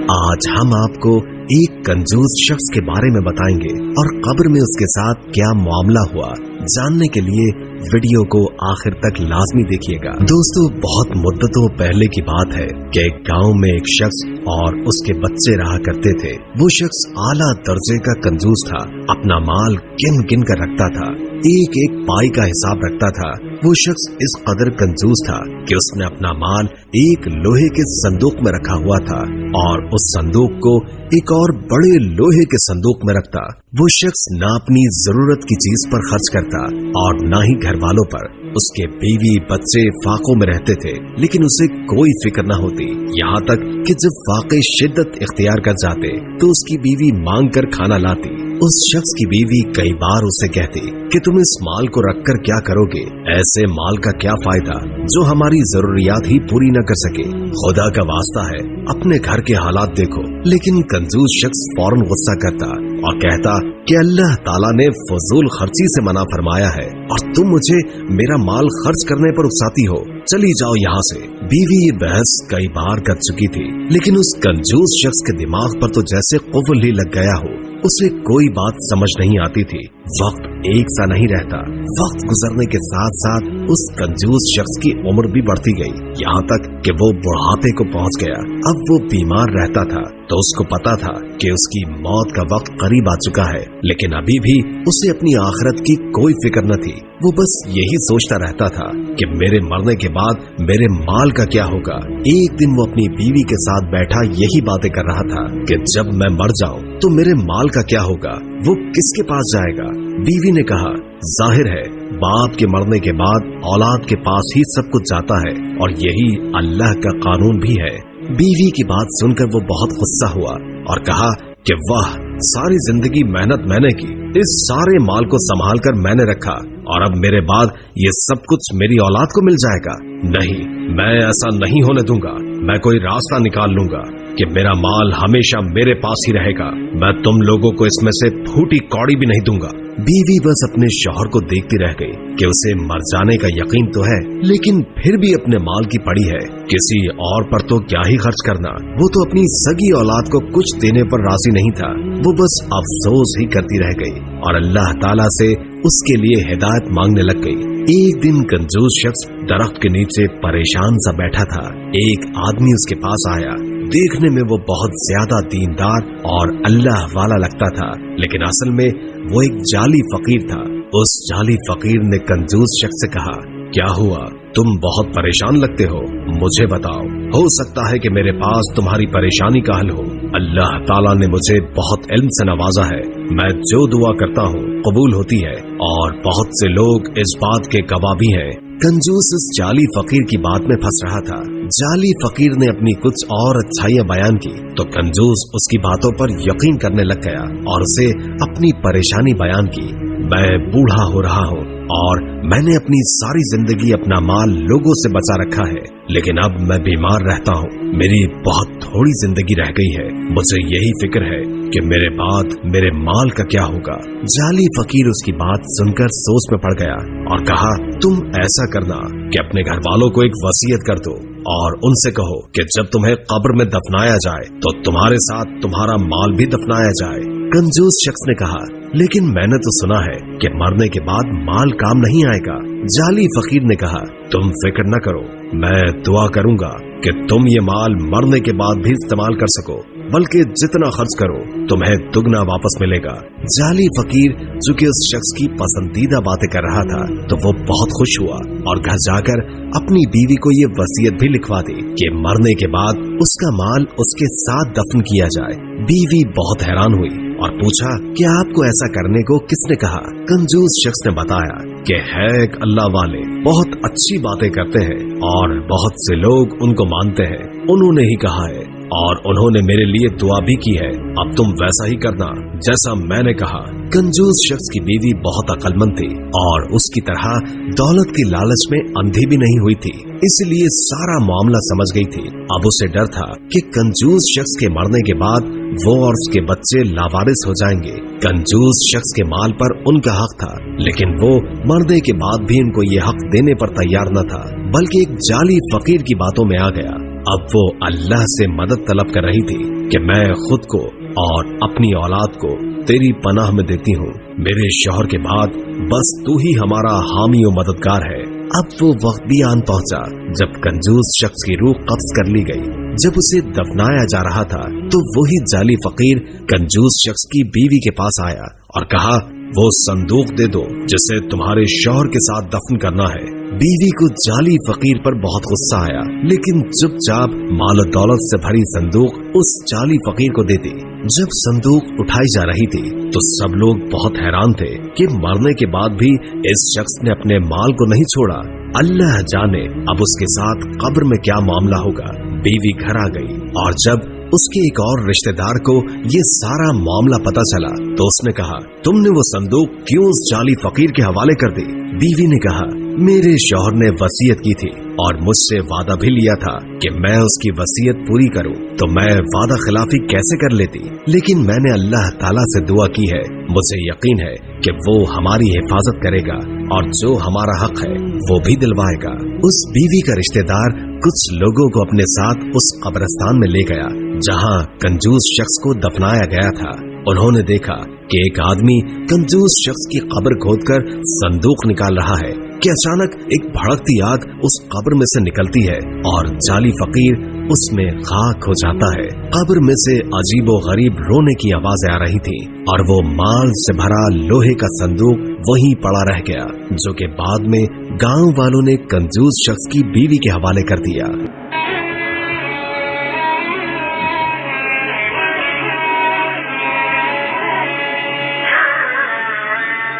आज हम आपको एक कंजूस शख्स के बारे में बताएंगे और कब्र में उसके साथ क्या मामला हुआ। जानने के लिए वीडियो को आखिर तक लाजमी देखिएगा। दोस्तों, बहुत मुद्दतों पहले की बात है कि एक गांव में एक शख्स और उसके बच्चे रहा करते थे। वो शख्स आला दर्जे का कंजूस था। अपना माल गिन गिन कर रखता था, एक एक पाई का हिसाब रखता था। वो शख्स इस कदर कंजूस था कि उसने अपना माल एक लोहे के संदूक में रखा हुआ था और उस संदूक को एक और बड़े लोहे के संदूक में रखता। वो शख्स ना अपनी जरूरत की चीज पर खर्च करता और ना ही घर वालों पर। उसके बीवी बच्चे फाकों में रहते थे, लेकिन उसे कोई फिक्र न होती। यहाँ तक कि जब फाके शिद्दत इख्तियार कर जाते तो उसकी बीवी मांग कर खाना लाती। उस शख्स की बीवी कई बार उसे कहती कि तुम इस माल को रखकर क्या करोगे, ऐसे माल का क्या फायदा जो हमारी जरूरियात ही पूरी न कर सके। खुदा का वास्ता है, अपने घर के हालात देखो। लेकिन कंजूस शख्स फौरन गुस्सा करता और कहता कि अल्लाह ताला ने फजूल खर्ची से मना फरमाया है और तुम मुझे मेरा माल खर्च करने पर उकसाती हो, चली जाओ यहाँ से। बीवी ये बहस कई बार कर चुकी थी, लेकिन उस कंजूस शख्स के दिमाग पर तो जैसे कुफल ही लग गया हो। उसे कोई बात समझ नहीं आती थी। वक्त एक सा नहीं रहता। वक्त गुजरने के साथ साथ उस कंजूस शख्स की उम्र भी बढ़ती गई, यहाँ तक कि वो बुढ़ापे को पहुँच गया। अब वो बीमार रहता था तो उसको पता था कि उसकी मौत का वक्त करीब आ चुका है, लेकिन अभी भी उसे अपनी आखिरत की कोई फिक्र न थी। वो बस यही सोचता रहता था कि मेरे मरने के बाद मेरे माल का क्या होगा। एक दिन वो अपनी बीवी के साथ बैठा यही बातें कर रहा था कि जब मैं मर जाऊं तो मेरे माल का क्या होगा, वो किसके पास जाएगा। बीवी ने कहा, जाहिर है बाप के मरने के बाद औलाद के पास ही सब कुछ जाता है और यही अल्लाह का कानून भी है। बीवी की बात सुनकर वो बहुत गुस्सा हुआ और कहा कि वाह, सारी जिंदगी मेहनत मैंने की, इस सारे माल को संभाल कर मैंने रखा और अब मेरे बाद ये सब कुछ मेरी औलाद को मिल जाएगा। नहीं, मैं ऐसा नहीं होने दूंगा। मैं कोई रास्ता निकाल लूंगा कि मेरा माल हमेशा मेरे पास ही रहेगा। मैं तुम लोगों को इसमें से फूटी कौड़ी भी नहीं दूंगा। बीवी बस अपने शौहर को देखती रह गई कि उसे मर जाने का यकीन तो है, लेकिन फिर भी अपने माल की पड़ी है। किसी और पर तो क्या ही खर्च करना। वो तो अपनी सगी औलाद को कुछ देने पर राजी नहीं था। वो बस अफसोस ही करती रह गई और अल्लाह ताला से उसके लिए हिदायत मांगने लग गई। एक दिन कंजूस शख्स दरख्त के नीचे परेशान सा बैठा था। एक आदमी उसके पास आया। देखने में वो बहुत ज्यादा दीनदार और अल्लाह वाला लगता था, लेकिन असल में वो एक जाली फकीर था। उस जाली फकीर ने कंजूस शख्स से कहा, क्या हुआ, तुम बहुत परेशान लगते हो, मुझे बताओ, हो सकता है कि मेरे पास तुम्हारी परेशानी का हल हो। अल्लाह ताला ने मुझे बहुत इल्म से नवाजा है। मैं जो दुआ करता हूँ कबूल होती है और बहुत से लोग इस बात के गवाह भी हैं। कंजूस इस जाली फकीर की बात में फंस रहा था। जाली फकीर ने अपनी कुछ और अच्छाइयाँ बयान की तो कंजूस उसकी बातों पर यकीन करने लग गया और उसे अपनी परेशानी बयान की। मैं बूढ़ा हो रहा हूँ और मैंने अपनी सारी जिंदगी अपना माल लोगों से बचा रखा है, लेकिन अब मैं बीमार रहता हूँ। मेरी बहुत थोड़ी जिंदगी रह गई है। मुझे यही फिक्र है कि मेरे बाद मेरे माल का क्या होगा। जाली फकीर उसकी बात सुनकर सोच में पड़ गया और कहा, तुम ऐसा करना कि अपने घर वालों को एक वसीयत कर दो और उनसे कहो कि जब तुम्हें कब्र में दफनाया जाए तो तुम्हारे साथ तुम्हारा माल भी दफनाया जाए। कंजूस शख्स ने कहा, लेकिन मैंने तो सुना है कि मरने के बाद माल काम नहीं आएगा। जाली फकीर ने कहा, तुम फिक्र न करो, मैं दुआ करूंगा कि तुम ये माल मरने के बाद भी इस्तेमाल कर सको, बल्कि जितना खर्च करो तुम्हें दुगना वापस मिलेगा। जाली फकीर चूंकि उस शख्स की पसंदीदा बातें कर रहा था तो वो बहुत खुश हुआ और घर जाकर अपनी बीवी को ये वसीयत भी लिखवा दी कि मरने के बाद उसका माल उसके साथ दफन किया जाए। बीवी बहुत हैरान हुई और पूछा कि आपको ऐसा करने को किसने कहा। कंजूस शख्स ने बताया कि है एक अल्लाह वाले, बहुत अच्छी बातें करते हैं और बहुत से लोग उनको मानते हैं, उन्होंने ही कहा है और उन्होंने मेरे लिए दुआ भी की है। अब तुम वैसा ही करना जैसा मैंने कहा। कंजूस शख्स की बीवी बहुत अक्लमंद थी और उसकी तरह दौलत की लालच में अंधी भी नहीं हुई थी, इसलिए सारा मामला समझ गई थी। अब उसे डर था कि कंजूस शख्स के मरने के बाद वो और उसके बच्चे लावारिस हो जाएंगे। कंजूस शख्स के माल पर उनका हक था, लेकिन वो मरने के बाद भी उनको ये हक देने पर तैयार न था, बल्कि एक जाली फकीर की बातों में आ गया। अब वो अल्लाह से मदद तलब कर रही थी कि मैं खुद को और अपनी औलाद को तेरी पनाह में देती हूँ। मेरे शौहर के बाद बस तू ही हमारा हामी और मददगार है। अब वो वक्त भी आन पहुँचा जब कंजूस शख्स की रूह कब्ज कर ली गई। जब उसे दफनाया जा रहा था तो वही जाली फकीर कंजूस शख्स की बीवी के पास आया और कहा, वो संदूक दे दो जिसे तुम्हारे शौहर के साथ दफन करना है। बीवी को जाली फकीर पर बहुत गुस्सा आया, लेकिन चुपचाप माल और दौलत से भरी संदूक उस जाली फकीर को दे दी। जब संदूक उठाई जा रही थी तो सब लोग बहुत हैरान थे कि मरने के बाद भी इस शख्स ने अपने माल को नहीं छोड़ा। अल्लाह जाने अब उसके साथ कब्र में क्या मामला होगा। बीवी घर आ गई और जब उसके एक और रिश्तेदार को ये सारा मामला पता चला तो उसने कहा, तुमने वो संदूक क्यों उस जाली फकीर के हवाले कर दी? बीवी ने कहा, मेरे शौहर ने वसीयत की थी और मुझसे वादा भी लिया था कि मैं उसकी वसीयत पूरी करूं, तो मैं वादा खिलाफी कैसे कर लेती? लेकिन मैंने अल्लाह ताला से दुआ की है, मुझे यकीन है कि वो हमारी हिफाजत करेगा और जो हमारा हक है वो भी दिलवाएगा। उस बीवी का रिश्तेदार कुछ लोगों को अपने साथ उस कब्रिस्तान में ले गया जहाँ कंजूस शख्स को दफनाया गया था। उन्होंने देखा कि एक आदमी कंजूस शख्स की कब्र खोदकर संदूक निकाल रहा है कि अचानक एक भड़कती आग उस कब्र में से निकलती है और जाली फकीर उसमें खाक हो जाता है। कब्र में से अजीबो गरीब रोने की आवाजें आ रही थी और वो माल से भरा लोहे का संदूक वहीं पड़ा रह गया, जो कि बाद में गांव वालों ने कंजूस शख्स की बीवी के हवाले कर दिया।